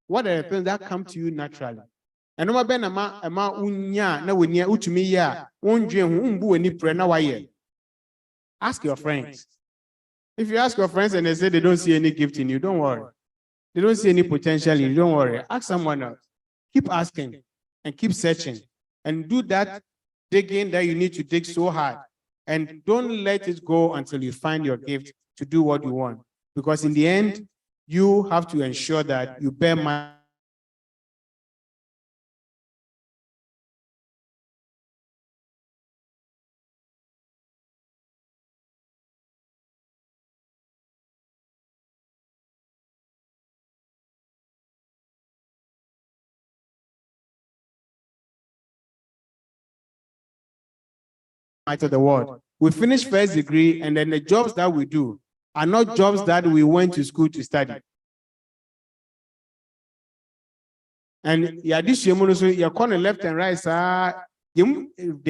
What are the things that come to you naturally? And no matter ama unya na wenya utumi ya wondwe ho umbu ani pre na waye. Ask your friends. If you ask your friends and they say they don't see any gift in you, don't worry. They don't see any potential in you, don't worry. Ask someone else. Keep asking and keep searching and do that digging that you need to dig so hard. And don't let it go until you find your gift to do what you want. Because in the end, you have to ensure that you bear money. Of the world. We finish first degree, and then the jobs that we do are not jobs that we went to school to study. And this your corner left and right, there are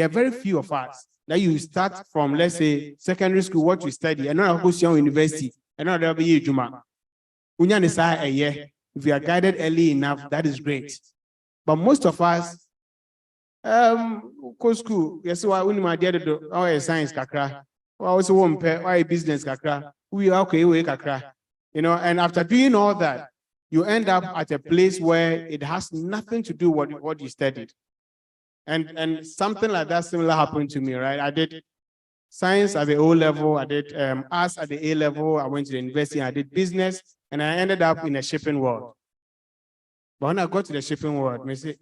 very few of us that you start from, let's say, secondary school, what you study, and not go to university, and not every year, Juma. If you are guided early enough, that is great. But most of us, go school, yes, why we my dear do our science kakra, or also one pair, why business kakra, we are okay, we kakra, and after doing all that, you end up at a place where it has nothing to do with what you studied. And something like that similar happened to me, right? I did science at the O level, I did arts at the A level, I went to the university, I did business, and I ended up in a shipping world. But when I got to the shipping world, I say,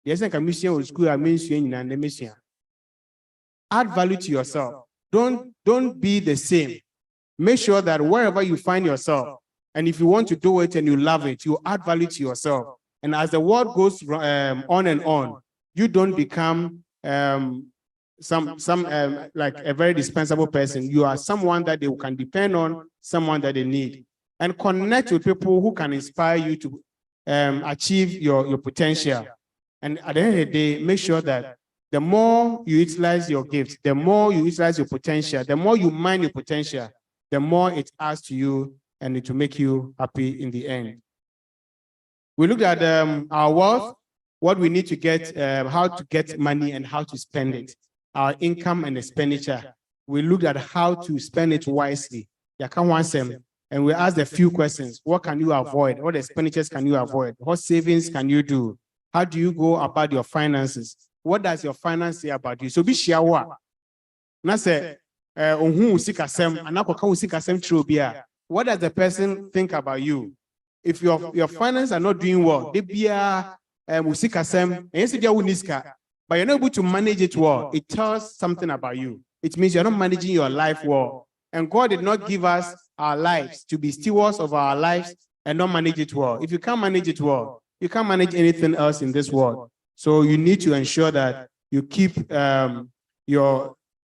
yes, I can mission with school, I mean, and the mission. Add value to yourself. Don't be the same. Make sure that wherever you find yourself, and if you want to do it and you love it, you add value to yourself. And as the world goes on and on, you don't become like a very dispensable person. You are someone that they can depend on, someone that they need. And connect with people who can inspire you to achieve your potential. And at the end of the day, make sure that the more you utilize your gift, the more you utilize your potential, the more you mine your potential, the more it adds to you and it will make you happy in the end. We looked at our wealth, what we need to get, how to get money and how to spend it, our income and expenditure. We looked at how to spend it wisely. And we asked a few questions. What can you avoid? What expenditures can you avoid? What savings can you do? How do you go about your finances? What does your finance say about you? So be shawa. Na say what does the person think about you? If your finances are not doing well, they be but you're not able to manage it well. It tells something about you. It means you're not managing your life well. And God did not give us our lives to be stewards of our lives and not manage it well. If you can't manage it well, you can't manage anything else in this world. So you need to ensure that you keep your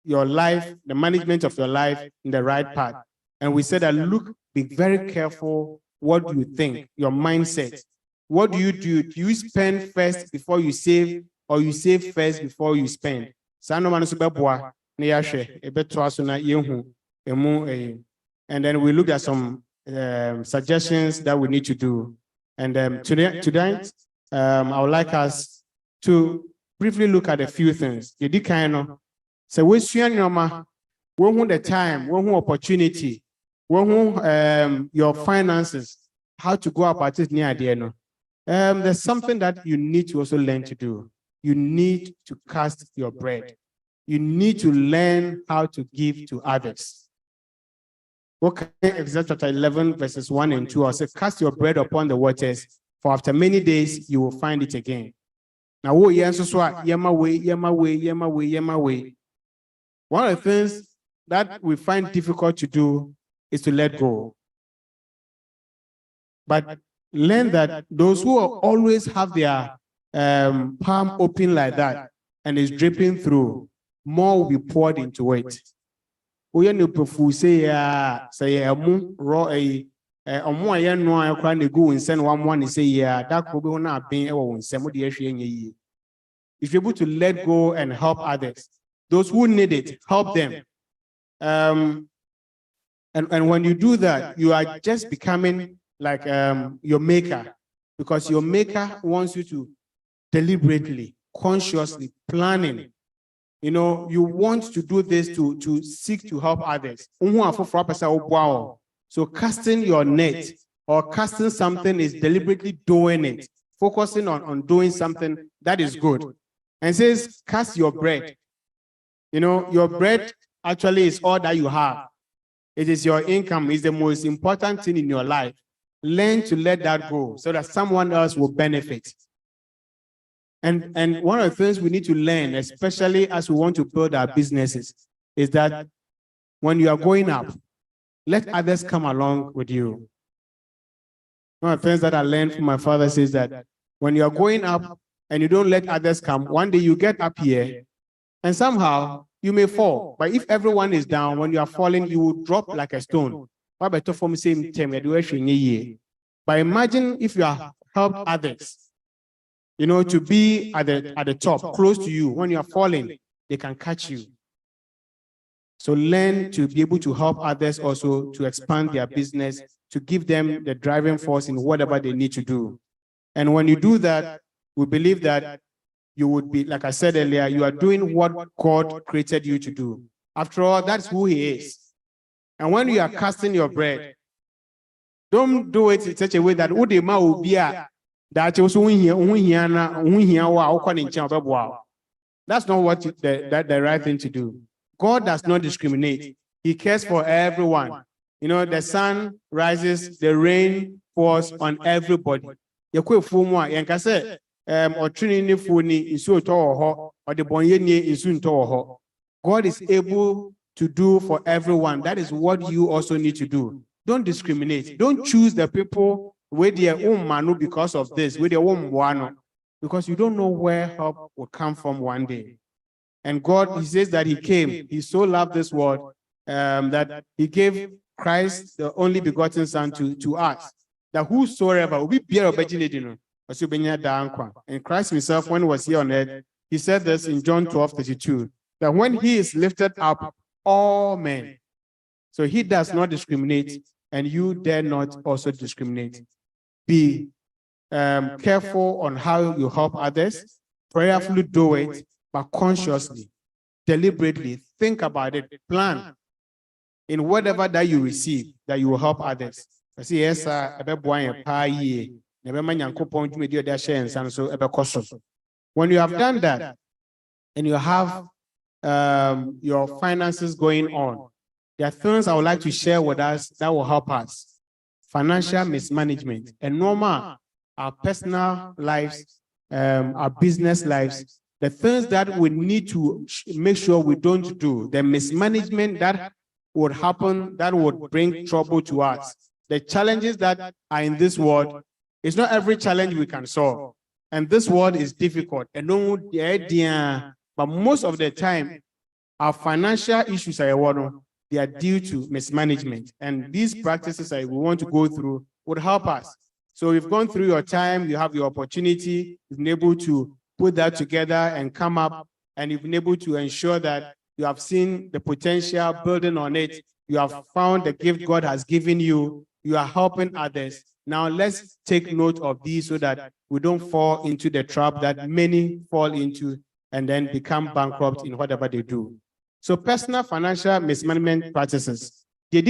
life, the management of your life in the right path. And we said that be very careful what you think, your mindset. What do you do? Do you spend first before you save, or you save first before you spend? And then we looked at some suggestions that we need to do. And tonight, I would like us to briefly look at a few things. So we see the time, opportunity, your finances, how to go about it near the end. There's something that you need to also learn to do. You need to cast your bread. You need to learn how to give to others. Okay, Exodus chapter 11, verses 1 and 2. I say, cast your bread upon the waters, for after many days you will find it again. Now, one of the things that we find difficult to do is to let go. But learn that those who always have their palm open like that and is dripping through, more will be poured into it. We are not say say raw a no I go and send one say yeah that could be not being some of the if you're able to let go and help others, those who need it, help them. And when you do that, you are just becoming like your maker. because your maker wants you to deliberately, consciously, planning. You know, you want to do this to seek to help others. So casting your net or casting something is deliberately doing it, focusing on doing something that is good. And says, cast your bread. You know, your bread actually is all that you have. It is your income, is the most important thing in your life. Learn to let that go so that someone else will benefit. And one of the things we need to learn, especially as we want to build our businesses, is that when you are going up, let others come along with you. One of the things that I learned from my father says that when you are going up and you don't let others come, one day you get up here and somehow you may fall. But if everyone is down, when you are falling, you will drop like a stone. But imagine if you have helped others, you know, to be at the top, close to you. When you are falling, they can catch you. So learn to be able to help others also to expand their business, to give them the driving force in whatever they need to do. And when you do that, we believe that you would be, like I said earlier, you are doing what God created you to do. After all, that's who He is. And when you are casting your bread, don't do it in such a way that Udema will be that's not what the right thing to do. God does not discriminate. He cares for everyone. You know, the sun rises, the rain falls on everybody. Or God is able to do for everyone. That is what you also need to do. Don't discriminate. Don't choose the people with their own manu because of this, with their own wano, because you don't know where help will come from one day. And God, He says that He came. He so loved this world that He gave Christ, the only begotten Son, to us, that whosoever will be and Christ Himself, when He was here on earth, He said this in John 12:32, that when He is lifted up, all men. So He does not discriminate, and you dare not also discriminate. Be careful on how you help others. Prayerfully do it, but consciously, deliberately think about it, plan in whatever that you receive, that you will help others. I see, yes, when you have done that, and you have your finances going on, there are things I would like to share with us that will help us. Financial mismanagement, and normal, our personal lives, our business lives, the things that we need to make sure we don't do, the mismanagement that would happen, that would bring trouble to us. The challenges that are in this world, it's not every challenge we can solve. And this world is difficult. And but most of the time, our financial issues are they are due to mismanagement. And these practices that we want to go through would help us. So you've gone through your time, you have your opportunity, you've been able to put that together and come up, and you've been able to ensure that you have seen the potential building on it. You have found the gift God has given you. You are helping others. Now let's take note of these so that we don't fall into the trap that many fall into and then become bankrupt in whatever they do. So personal financial mismanagement practices. Not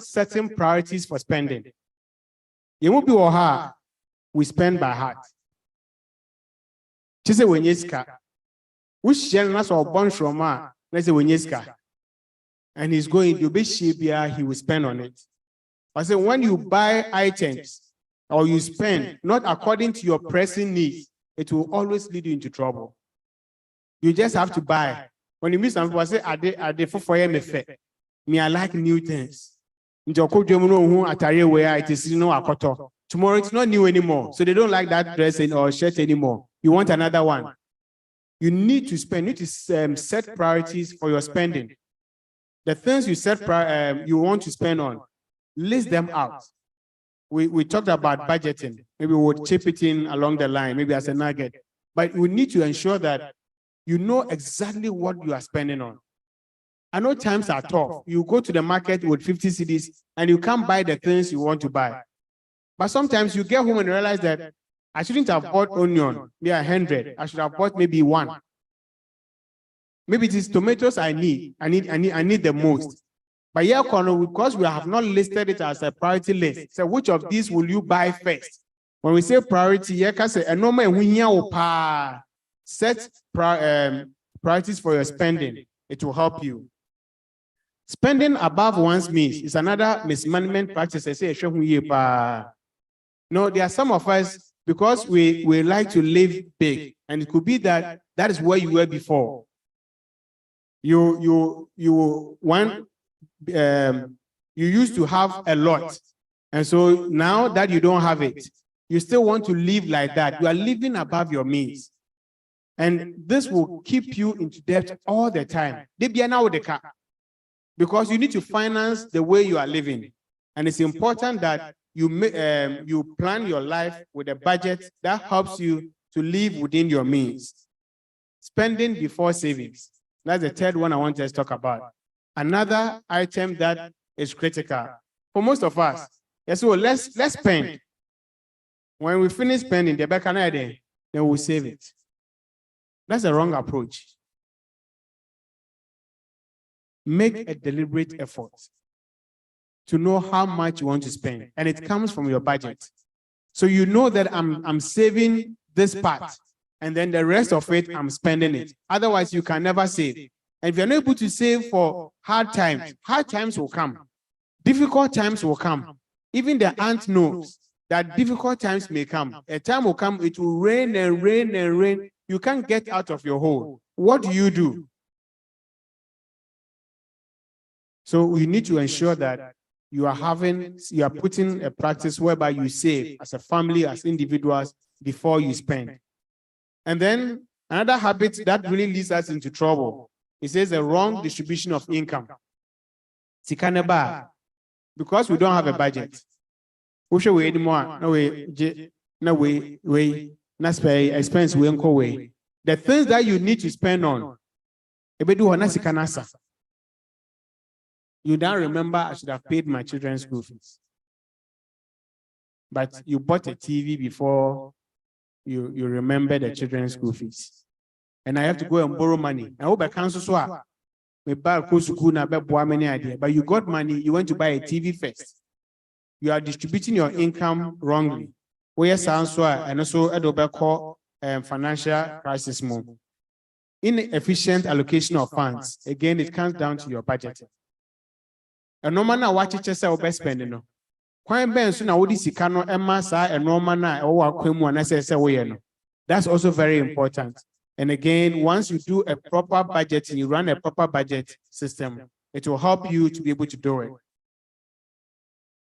setting priorities for spending. We spend by heart. Let's say and he's going to be shibia, he will spend on it. I say when you buy items or you spend not according to your pressing needs, it will always lead you into trouble. You just have to buy. When you meet some people, I say, "Are they for me? Me, I like new things. Tomorrow it's not new anymore, so they don't like that dress or shirt anymore. You want another one. You need to spend. You need to set priorities for your spending. The things you set you want to spend on, list them out. We talked about budgeting. Maybe we'll chip it in along the line, maybe as a nugget. But we need to ensure that you know exactly what you are spending on. I know times are tough. You go to the market with 50 cedis and you can't buy the things you want to buy. But sometimes you get home and realize that I shouldn't have bought onion, they are 100. I should have bought maybe 1. Maybe it is tomatoes I need the most. But yeah, because we have not listed it as a priority list. So which of these will you buy first? When we say priority, set priorities for your spending. It will help you. Spending above one's means is another mismanagement practice. I say, no, there are some of us, because we like to live big, and it could be that is where you were before. You used to have a lot, and so now that you don't have it, you still want to live like that. You are living above your means, and this will keep you into debt all the time. Because you need to finance the way you are living, and it's important that you plan your life with a budget that helps you to live within your means. Spending before savings. That's the third one I want to talk about. Another item that is critical for most of us. Yes, so let's spend. When we finish spending, the back then we'll save it. That's a wrong approach. Make a deliberate effort to know how much you want to spend, and it comes from your budget. So you know that I'm saving this part, and then the rest of it I'm spending it. Otherwise, you can never save. And if you're not able to save for hard times will come. Difficult times will come. Even the ant knows that difficult times may come. A time will come, it will rain and rain and rain. You can't get out of your hole. What do? So we need to ensure that you are putting a practice whereby you save as a family, as individuals, before you spend. And then another habit that really leads us into trouble, it says a wrong distribution of income. Because we don't have a budget. We should wait more. Expense we go away. The things that you need to spend on, you don't remember I should have paid my children's school fees. But you bought a TV before you remember the children's school fees. And I have to go and borrow money. I hope I cancel so. But you got money, you went to buy a TV first. You are distributing your income wrongly. And also financial crisis more. Inefficient allocation of funds. Again, it comes down to your budget. And no man watch it yourself best spending. No. That's also very important. And again, once you do a proper budget and you run a proper budget system, it will help you to be able to do it.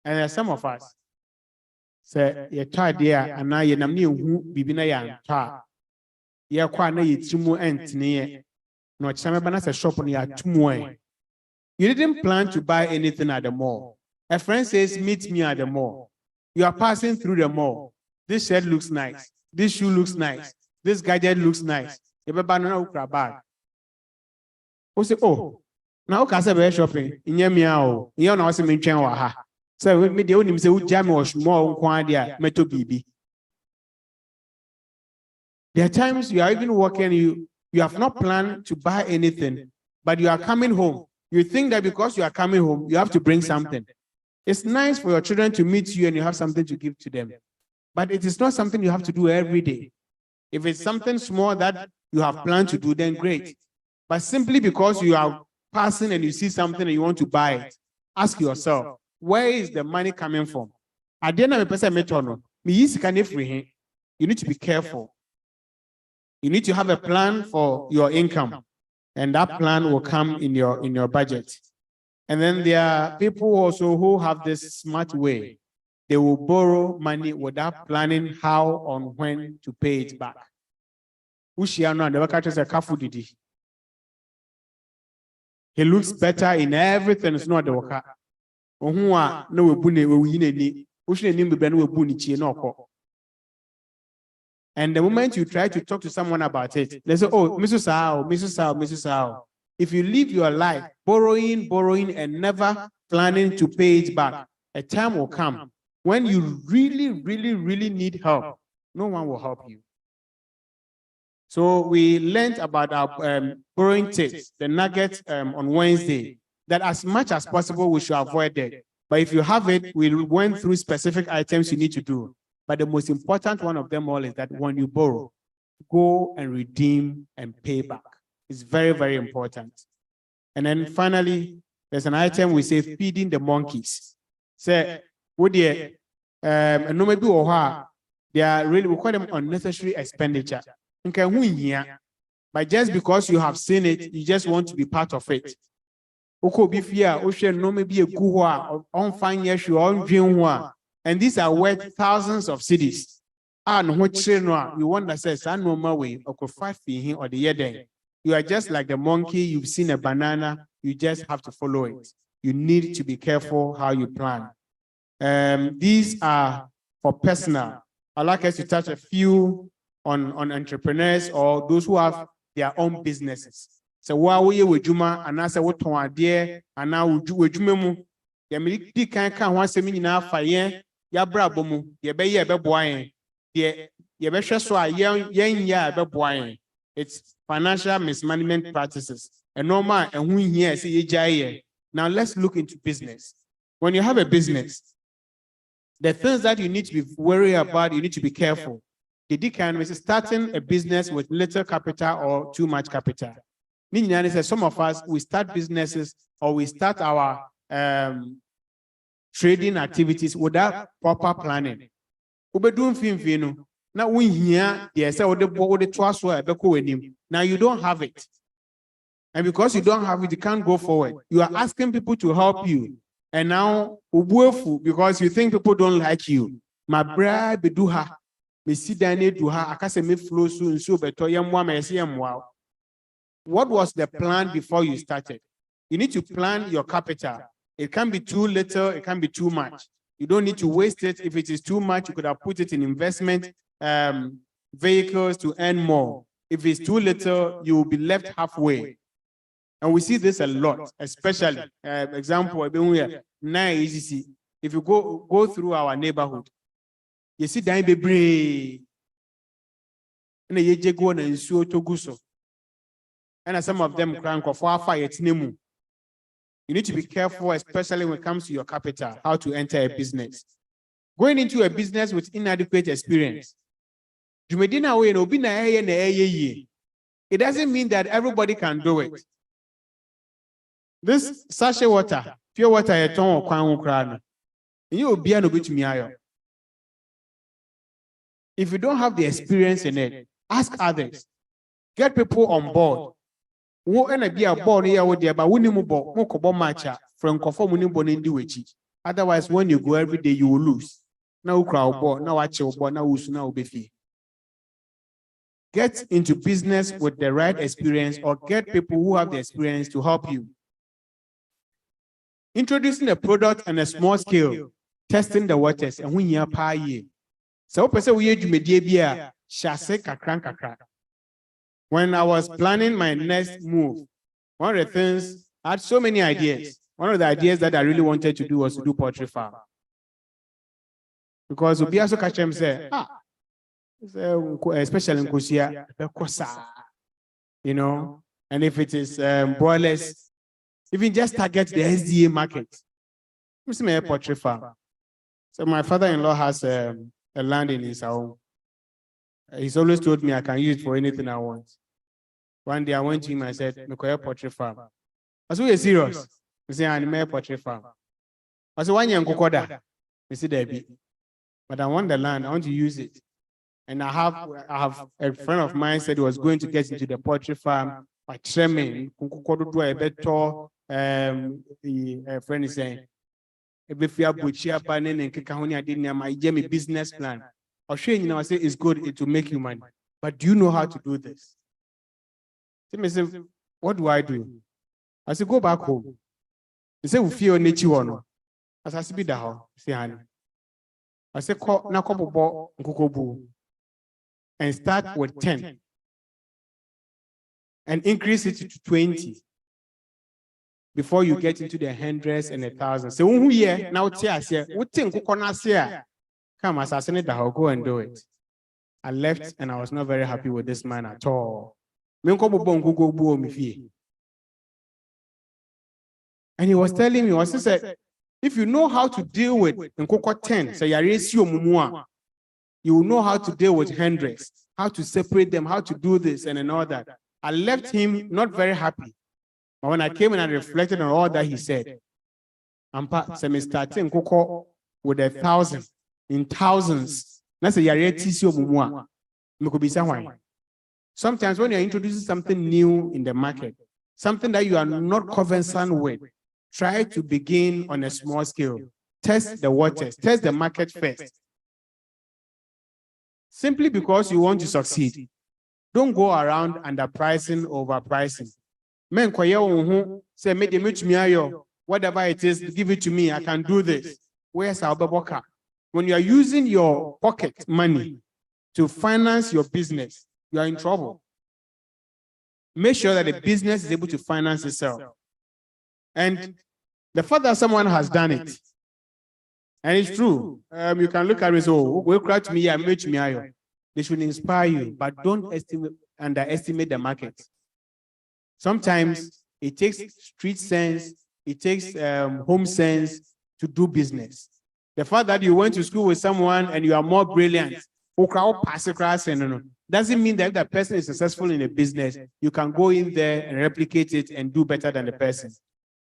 And some of us say, "You try there, and now you namni bibina ya try. You kwa na yitimu entini no chama bana se shop ni atumwe." You didn't plan to buy anything at the mall. A friend says, "Meet me at the mall." You are passing through the mall. This shirt looks nice. This shoe looks nice. This gadget looks nice. You say, "Oh, now can I shopping? In your meow, you know, I mean, so with me, the only say, "Jam or small quantity, meto BB." There are times you are even working, you have not planned to buy anything, but you are coming home. You think that because you are coming home, you have to bring something. It's nice for your children to meet you and you have something to give to them. But it is not something you have to do every day. If it's something small that you have planned to do, then great. But simply because you are passing and you see something and you want to buy it, ask yourself, where is the money coming from? You need to be careful. You need to have a plan for your income. And that plan will come in your budget. And then there are people also who have this smart way. They will borrow money without planning how or when to pay it back. He looks better in everything. It's not the worker. And the moment you try to talk to someone about it, they say, "Oh, Mrs. Sao. If you live your life borrowing, and never planning to pay it back, a time will come When you really need help, no one will help you. So we learned about our borrowing tips, the nuggets on Wednesday, that as much as possible, we should avoid it. But if you have it, we went through specific items you need to do. But the most important one of them all is that when you borrow, go and redeem and pay back. It's very important. And then finally, there's an item we say feeding the monkeys. Say, would you, and no maybe they are really, we call them unnecessary expenditure. But just because you have seen it, you just want to be part of it. And these are worth thousands of cedis. And what you wonder says, I know my way, or could fight for him or the year day. You are just like the monkey, you've seen a banana, you just have to follow it. You need to be careful how you plan. These are for personal. I'd like us to touch a few on entrepreneurs or those who have their own businesses. So while we with Juma and I say what to idea and now we do with Juma, the military can once a minute now fire, ya brabomu, ya be ya be boy, ya be so young. It's financial mismanagement practices. And normal and we here see. Now let's look into business. When you have a business, the things that you need to be worried about, you need to be careful. The deacon is starting a business with little capital or too much capital. Some of us, we start businesses or we start our trading activities without proper planning. Now we hear now you don't have it. And because you don't have it, you can't go forward. You are asking people to help you. And now, because you think people don't like you. My bride beduha, me see dane duha, akase me flow soon so beto yamwa me wow. What was the plan before you started? You need to plan your capital. It can be too little, it can be too much. You don't need to waste it. If it is too much, you could have put it in investment vehicles to earn more. If it's too little, you will be left halfway. And we see this a lot, especially example, if you go through our neighborhood, you see dying baby, and some of them crank off fire. You need to be careful, especially when it comes to your capital, how to enter a business. Going into a business with inadequate experience. It doesn't mean that everybody can do it. This sachet water, pure water, if you don't have the experience in it, ask others. Get people on board. Otherwise, when you go every day, you will lose. Get into business with the right experience or get people who have the experience to help you. Introducing a product on a small scale, testing the waters, and when you are paying. So, when I was planning my next move, one of the things, I had so many ideas. One of the ideas that I really wanted to do was to do poultry farm. Because we also catch them say, especially in Kusia, you know, and if it is broilers, even just target the SDA market. I'm a poultry farm. So my father-in-law has a land in his own. He's always told me I can use it for anything I want. One day I went to him and I said, "Make a poultry farm." I said, "Are you serious?" He said, "I'm a poultry farm." I said, "One year Kokoda." He said, "Debbie, but I want the land. I want to use it." And I have a friend of mine said he was going to get into the poultry farm by trimming. A friend is saying, if you have butcher panning and kikahoni, I didn't have my business plan. I'll show you, I say it's good, it will make you money. But do you know how to do this? He said, "What do I do?" I said, "Go back home." He said, "We feel nature one." As I said, I said, "Call na kobo nkukobu and start with 10 and increase it to 20. before you get into the hundreds and the thousands. So who here now here, what think come as I said, I'll go and do it. I left and I was not very happy with this man at all. And he was telling me, he said, if you know how to deal with Nkoko 10, so you will know how to deal with hundreds, how to separate them, how to do this and all that. I left him not very happy. But when I came and I reflected on all that he said, I'm starting Nkoko with 1,000 in thousands. That's a sometimes when you're introducing something new in the market, something that you are not conversant with, try to begin on a small scale. Test the waters, test the market first. Simply because you want to succeed. Don't go around underpricing, overpricing. Men say, whatever it is, give it to me. I can do this. Where's our boka? When you are using your pocket money to finance your business, you are in trouble. Make sure that the business is able to finance itself. And the fact that someone has done it, and it's true, you can look at it, so we'll cry to me, they should inspire you, but don't underestimate the market. Sometimes it takes street sense, it takes home sense to do business. The fact that you went to school with someone and you are more brilliant, doesn't mean that if that person is successful in a business, you can go in there and replicate it and do better than the person.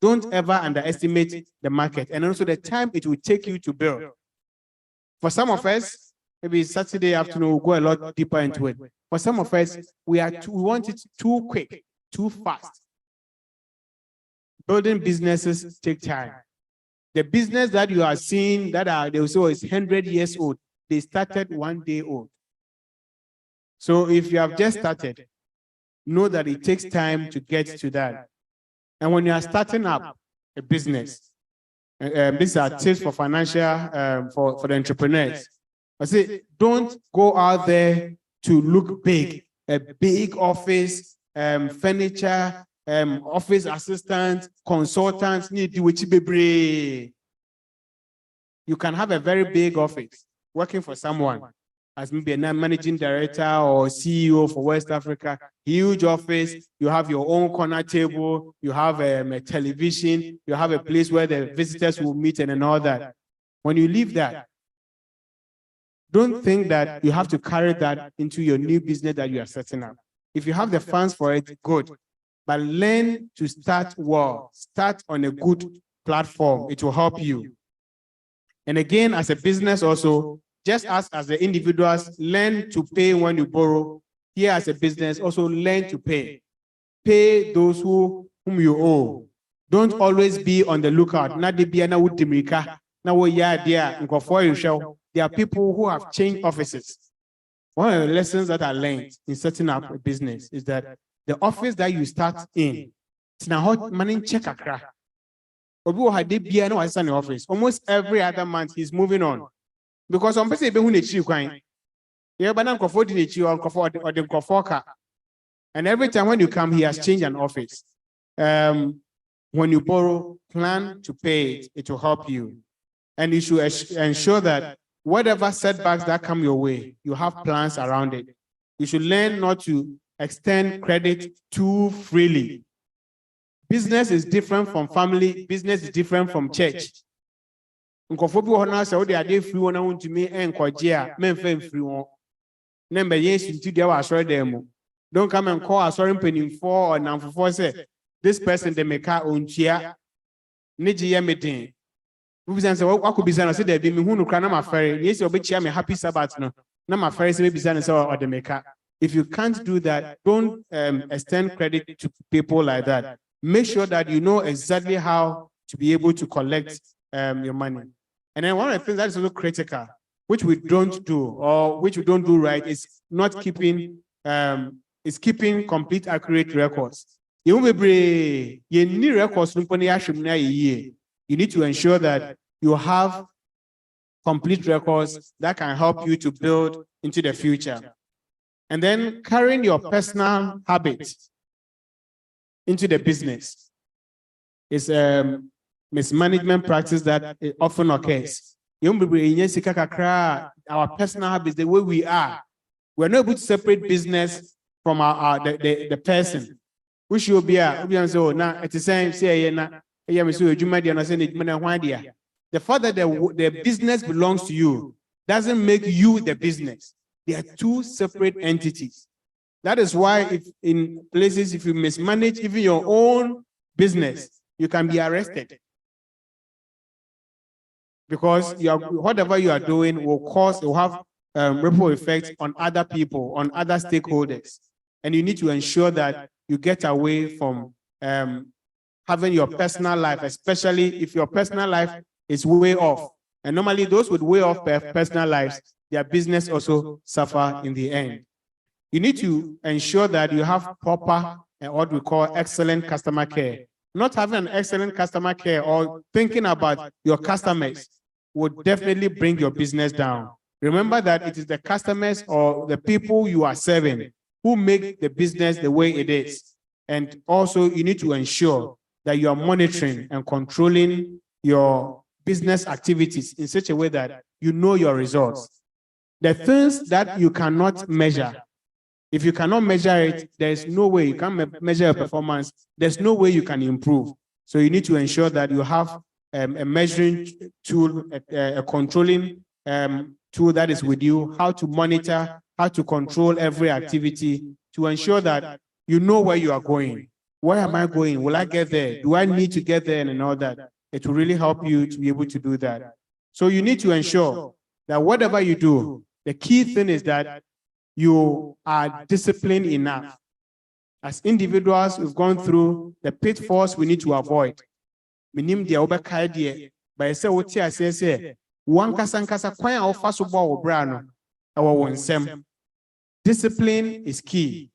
Don't ever underestimate the market and also the time it will take you to build. For some of us, maybe Saturday afternoon, we'll go a lot deeper into it. For some of us, we want it too quick, too fast. Building businesses take time. The business that you are seeing that they say is 100 years old, they started 1 day old. So if you have just started, know that it takes time to get to that. And when you are starting up a business, these are tips for financial, for the entrepreneurs. I say, don't go out there to look big, a big office, furniture, office assistant, consultants, you can have a very big office working for someone as maybe a managing director or CEO for West Africa, huge office, you have your own corner table, you have a television, you have a place where the visitors will meet and all that. When you leave that, don't think that you have to carry that into your new business that you are setting up. If you have the funds for it, good. But learn to start well, start on a good platform. It will help you. And again, as a business also, just as the individuals learn to pay when you borrow, here as a business also learn to pay. Pay those whom you owe. Don't always be on the lookout. There are people who have changed offices. One of the lessons that I learned in setting up a business is that the office that you start in, it's now money check a office. Almost every other month he's moving on. Because some person who need and every time when you come, he has changed an office. When you borrow, plan to pay it, it will help you. And you should ensure that whatever setbacks that come your way, you have plans around it. You should learn not to extend credit too freely. Business is different from family, business is different from church. Don't come and call a sorry penny for or for say this person they make her own chair. Meeting. What could be said? I said, "They who no cry ferry. Yes, you'll be me happy Sabbath. No, my ferry say be said or the maker. If you can't do that, don't extend credit to people like that. Make sure that you know exactly how to be able to collect your money. And then one of the things that is also critical, which we don't do or which we don't do right, is not keeping keeping complete accurate records. You need records. You need to ensure that you have complete records that can help you to build into the future. And then carrying your personal habits into the business. It's mismanagement practice that often occurs. Our personal habits, the way we are, we're not able to separate business from the person. We should be now at the same say the fact that the business belongs to you doesn't make you the business. They are two separate entities. That is why if in places, if you mismanage even your own business, you can be arrested. Because whatever you are doing will have ripple effects on other people, on other stakeholders. And you need to ensure that you get away from having your personal life, especially if your personal life is way off. And normally those with way off personal lives, their business also suffer in the end. You need to ensure that you have proper and what we call excellent customer care. Not having an excellent customer care or thinking about your customers would definitely bring your business down. Remember that it is the customers or the people you are serving who make the business the way it is. And also you need to ensure that you are monitoring and controlling your business activities in such a way that you know your results. The things that you cannot measure, if you cannot measure it, there is no way you can measure your performance. There's no way you can improve. So you need to ensure that you have a measuring tool, a controlling tool that is with you, how to monitor, how to control every activity to ensure that you know where you are going. Where am I going? Will I get there? Do I need to get there and all that? It will really help you to be able to do that. So you need to ensure that whatever you do, the key thing is that you are disciplined enough. As individuals, we've gone through the pitfalls we need to avoid. Minim dia obeka die by say woti asese wan kasa kwan a ofa so bo wo bra no ewo wonsem. Discipline is key.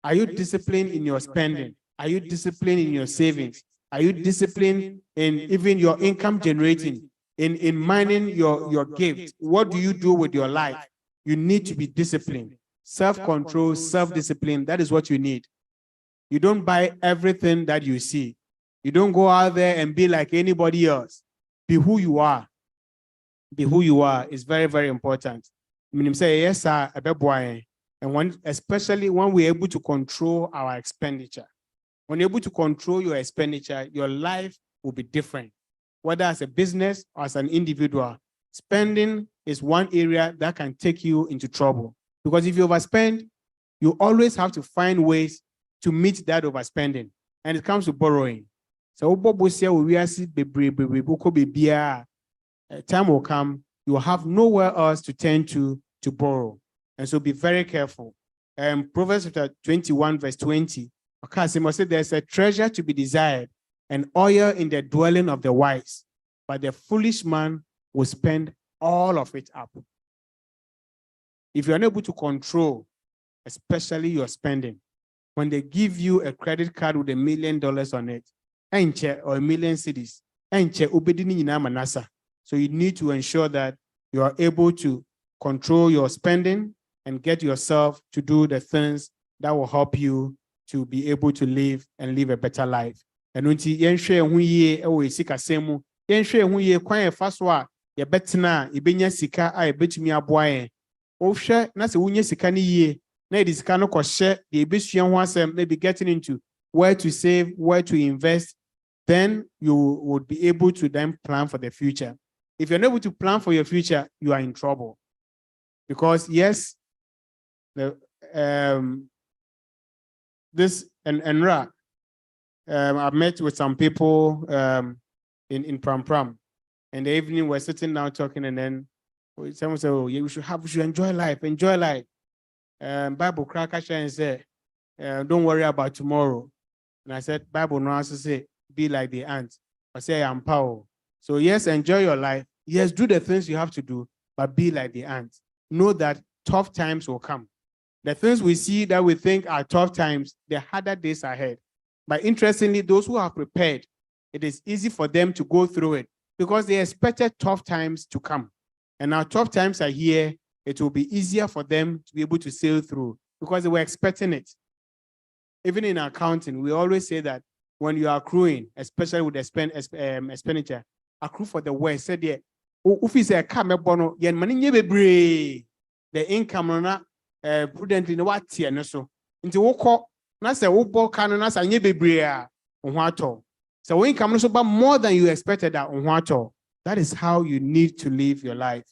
Are you disciplined in your spending? Are you disciplined in your savings? Are you disciplined in even your income generating, in mining your gift? What do you do with your life? You need to be disciplined. Self-control, self-discipline, that is what you need. You don't buy everything that you see. You don't go out there and be like anybody else. Be who you are. Be who you are is very, very important. I mean, say yes, sir, and especially when we're able to control our expenditure. When you're able to control your expenditure, your life will be different. Whether as a business or as an individual, spending is one area that can take you into trouble. Because if you overspend, you always have to find ways to meet that overspending. And it comes to borrowing. So time will come, you will have nowhere else to turn to borrow. And so be very careful. Proverbs chapter 21, verse 20. There's a treasure to be desired, and oil in the dwelling of the wise, but the foolish man will spend all of it up. If you're unable to control, especially your spending, when they give you a credit card with $1 million on it, or $1 million cedis, so you need to ensure that you are able to control your spending and get yourself to do the things that will help you to be able to live and live a better life. And when you share who ye always seek a same, yen share who ye quiet fast wa, ye betina, ye benya sika, I bet me a boy. Oh, share, that's a winye sika ni ye. Nay, this cannot share the abyssian once maybe getting into where to save, where to invest. Then you would be able to then plan for the future. If you're not able to plan for your future, you are in trouble. Because yes, this and Ra, I met with some people in Pram, and the evening we're sitting down talking, and then someone said, "Oh, yeah, we should enjoy life, Bible cracker and say, don't worry about tomorrow." And I said, Bible no also say, be like the ant. I say, I'm power. So yes, enjoy your life. Yes, do the things you have to do, but be like the ant. Know that tough times will come. The things we see that we think are tough times, the harder days ahead. But interestingly, those who are prepared, it is easy for them to go through it because they expected tough times to come. And now tough times are here. It will be easier for them to be able to sail through because they were expecting it. Even in accounting, we always say that when you are accruing, especially with expenditure, accrue for the worst. Said yeah, if say come bono, yen money nye the income na prudently no what tie no so. Nti wo kɔ na say wo bɔ ka no na say nye bebree a ho atɔ. So when income no so but more than you expected that ho atɔ. That is how you need to live your life.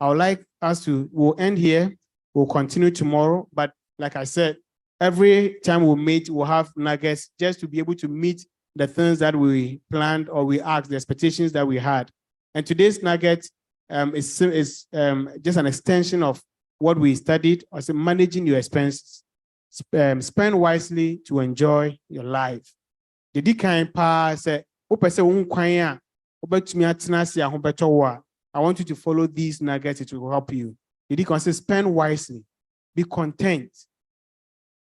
I would like us to, we'll end here. We'll continue tomorrow. But like I said, every time we meet, we'll have nuggets just to be able to meet the things that we planned or we asked, the expectations that we had. And today's nugget is just an extension of what we studied, also managing your expenses. Spend wisely to enjoy your life. The decline part say, I want you to follow these nuggets. It will help you. You can say spend wisely. Be content.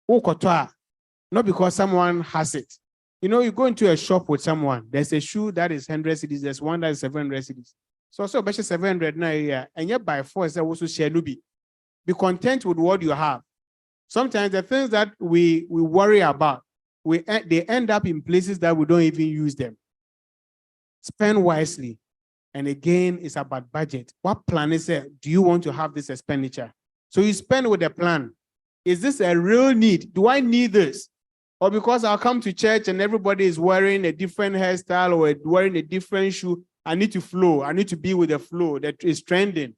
Not because someone has it. You know, you go into a shop with someone. There's a shoe that is 100 cedis. There's one that is 700 cedis. So about 700 now, yeah. And yet by force, also share nubi. Be content with what you have. Sometimes the things that we worry about, they end up in places that we don't even use them. Spend wisely. And again, it's about budget. What plan is it? Do you want to have this expenditure? So you spend with a plan. Is this a real need? Do I need this? Or because I'll come to church and everybody is wearing a different hairstyle or wearing a different shoe, I need to flow. I need to be with the flow that is trending.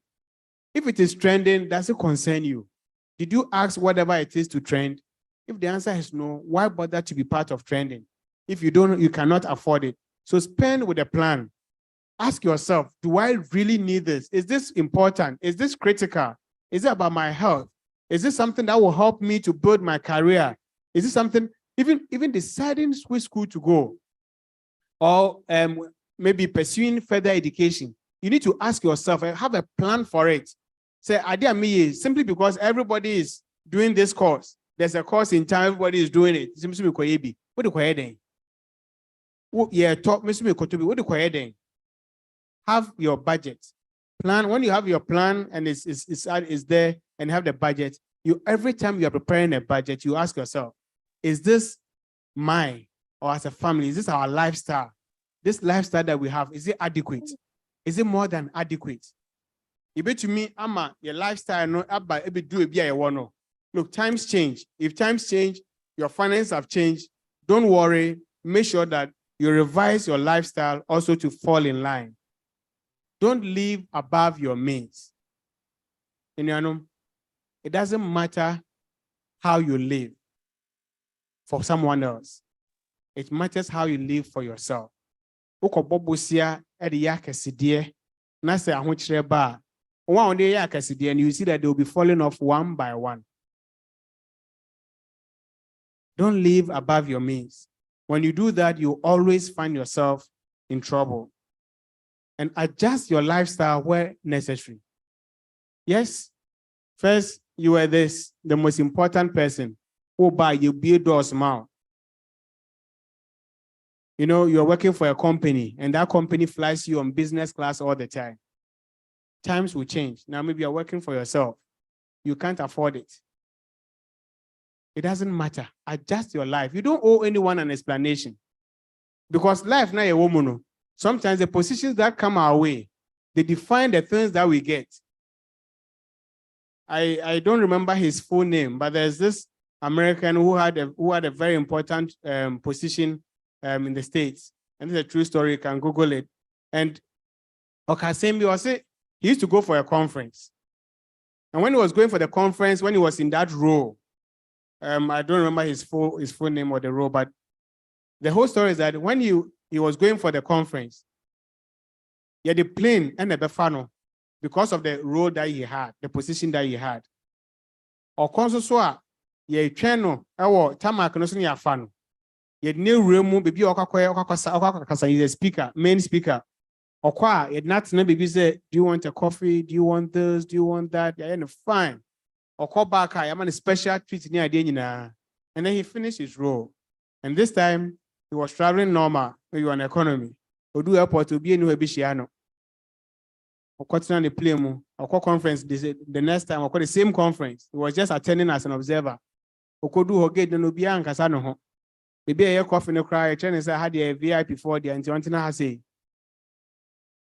If it is trending, does it concern you? Did you ask whatever it is to trend? If the answer is no, why bother to be part of trending? If you don't, you cannot afford it. So spend with a plan. Ask yourself, do I really need this? Is this important? Is this critical? Is it about my health? Is this something that will help me to build my career? Is this something, even deciding which school to go? Or maybe pursuing further education? You need to ask yourself, have a plan for it. Say, idea me simply because everybody is doing this course. There's a course in town, everybody is doing it. What do you then? Yeah, talk me what do you then? Have your budget. Plan, when you have your plan and it's there and have the budget, every time you are preparing a budget, you ask yourself, is this mine or as a family, is this our lifestyle? This lifestyle that we have, is it adequate? Is it more than adequate? You bet to me, your lifestyle, no, look, times change. If times change, your finances have changed, don't worry, make sure that you revise your lifestyle also to fall in line. Don't live above your means. It doesn't matter how you live for someone else. It matters how you live for yourself. You see that they will be falling off one by one. Don't live above your means. When you do that, you always find yourself in trouble. And adjust your lifestyle where necessary. Yes, first, you are the most important person who buy you build doors mouth. You know, you're working for a company and that company flies you on business class all the time. Times will change. Now, maybe you're working for yourself. You can't afford it. It doesn't matter. Adjust your life. You don't owe anyone an explanation. Because life now a woman. Sometimes the positions that come our way, they define the things that we get. I don't remember his full name, but there's this American who had a very important position in the States. And it's a true story, you can Google it. And Okasembi he used to go for a conference. And when he was going for the conference, when he was in that role, I don't remember his full name or the role, but the whole story is that when he was going for the conference, he had the plane and the befano because of the role that he had, the position that he had. Or conso ye channel our tamak no ya fano. Ye new room baby okakasa is a speaker, main speaker. Or qua it not baby say, do you want a coffee? Do you want this? Do you want that? Yeah, fine. Or call back, I am on a special treat near Dana. And then he finished his role. And this time he was traveling normal, maybe on economy. Or do airport to be in New Ebishiano. Or continue on the plane, or call conference the next time, or call the same conference. He was just attending as an observer. Or could do her gate no be and Casano. Maybe a coffee no cry, trying to say I had a VIP for the Antiantina say.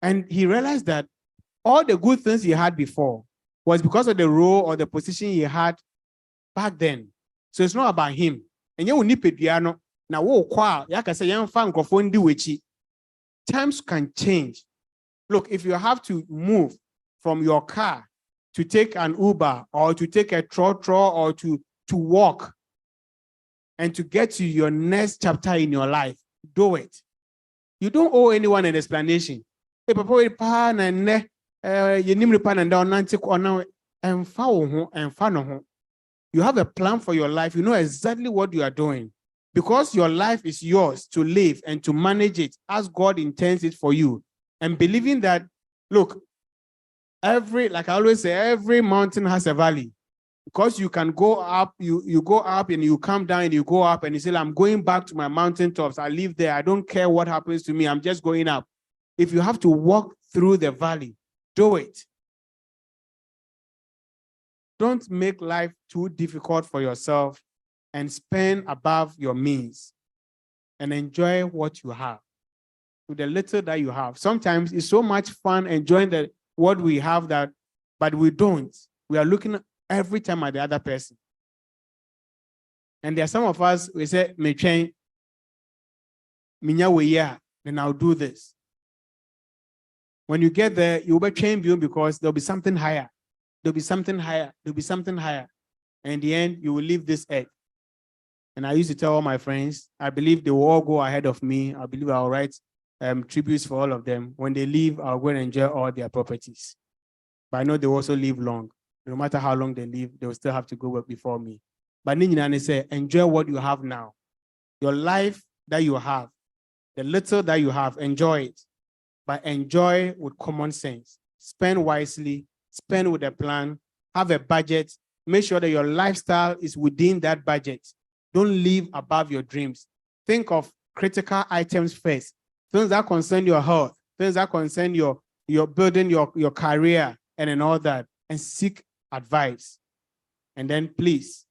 And he realized that all the good things he had before was because of the role or the position he had back then. So it's not about him. And you need piano. Now, times can change. Look, if you have to move from your car to take an Uber or to take a trotro or to walk and to get to your next chapter in your life, do it. You don't owe anyone an explanation. You have a plan for your life. You know exactly what you are doing. Because your life is yours to live and to manage it as God intends it for you. And believing that, look, like I always say, every mountain has a valley. Because you can go up, you go up and you come down and you go up and you say, I'm going back to my mountain tops. I live there. I don't care what happens to me. I'm just going up. If you have to walk through the valley, do it. Don't make life too difficult for yourself and spend above your means and enjoy what you have, with the little that you have. Sometimes it's so much fun enjoying what we have but we don't. We are looking every time at the other person. And there are some of us, we say, me train, then I'll do this. When you get there, you'll be trained because there'll be something higher. There'll be something higher. There'll be something higher. And in the end, you will leave this earth. And I used to tell all my friends, I believe they will all go ahead of me. I believe I'll write tributes for all of them. When they leave, I'll go and enjoy all their properties. But I know they will also live long. No matter how long they live, they will still have to go work before me. But Ninjana say, enjoy what you have now. Your life that you have, the little that you have, enjoy it. But enjoy with common sense. Spend wisely, spend with a plan, have a budget, make sure that your lifestyle is within that budget. Don't live above your dreams. Think of critical items first. Things that concern your health, things that concern your building your career and all that, and seek advice. And then please,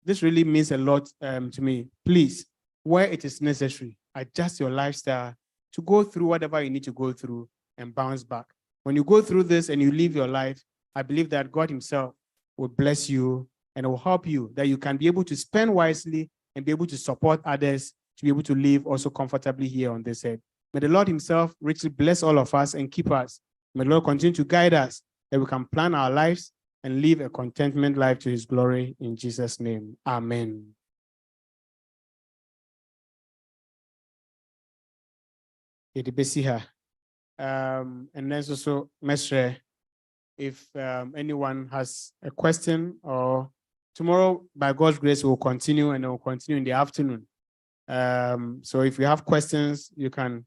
this really means a lot to me. Please, where it is necessary, adjust your lifestyle to go through whatever you need to go through and bounce back. When you go through this and you live your life, I believe that God himself will bless you and will help you, that you can be able to spend wisely and be able to support others to be able to live also comfortably here on this earth. May the Lord himself richly bless all of us and keep us. May the Lord continue to guide us that we can plan our lives and live a contentment life to his glory in Jesus' name. Amen. And then also, Mestre, if anyone has a question, or tomorrow, by God's grace, we'll continue and we'll continue in the afternoon. So if you have questions, you can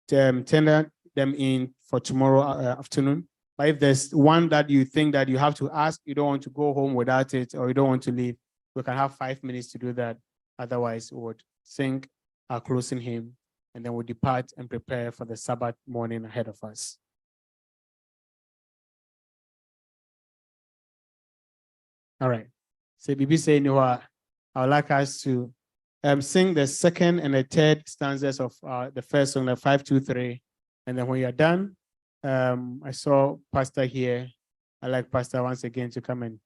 tender them in for tomorrow afternoon. But if there's one that you think that you have to ask, you don't want to go home without it, or you don't want to leave, we can have 5 minutes to do that. Otherwise, we would sing our closing hymn, and then we'll depart and prepare for the Sabbath morning ahead of us. All right. So Bibi saying, I would like us to sing the second and the third stanzas of the first song, the 5-2-3. And then when you're done, I saw Pastor here. I'd like Pastor once again to come and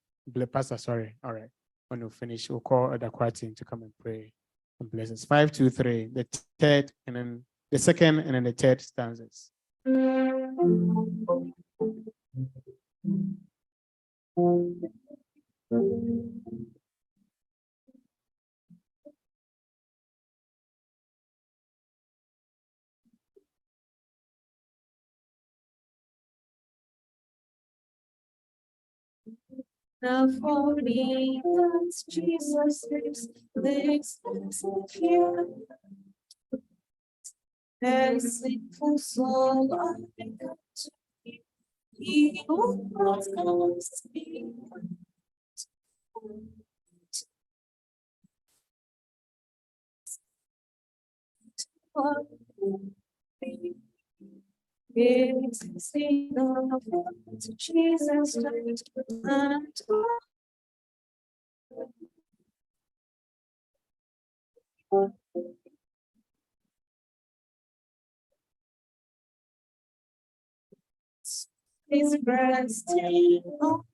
Pastor, sorry. All right. When we finish, we'll call the choir team to come and pray and bless us. 5-2-3, the third, and then the second, and then the third stanzas. Now for me, Jesus lives here. And sinful soul, I come to you. He who comes to me. It's the Jesus and His breasting on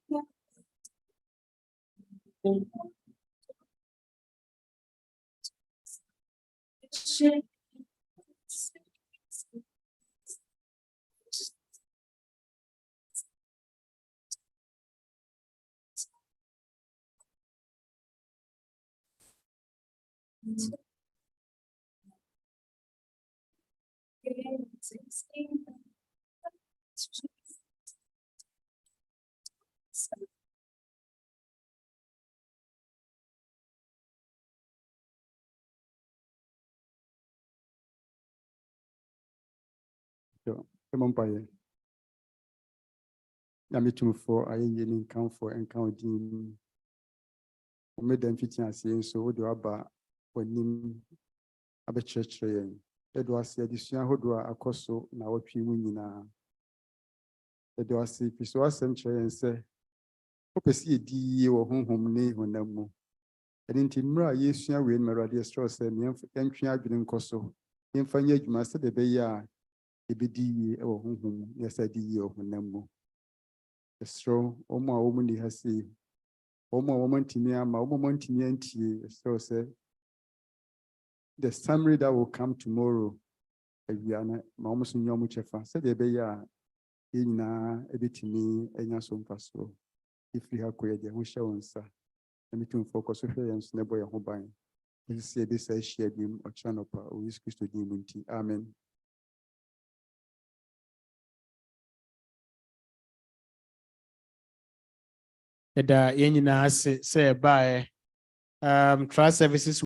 the Emumpaye. Yamitum for a yin count for and counting. Made them fitting as so do about when him a church train. It was a decision who do a coso na what we win. It was if you saw some tray and say, hope a see a D or home ne when them more. And in Timra, yes, you win Maradia straw said, entry I didn't coso. In Fanya, you must the bay a BD or home, yes, I did or when them more. The straw, or my woman has say. Oma woman to me, my woman to me, and so say the summary that will come tomorrow. We are not almost in your much said the bay in a bit to me and your son pasto. If we have queer, we shall answer. Let me to focus with her and snap your home buying. This say this I share him or channel or is Christo divinity. Amen. Eda yɛn nyinaa ase sɛ ɛbaeɛ. Trust services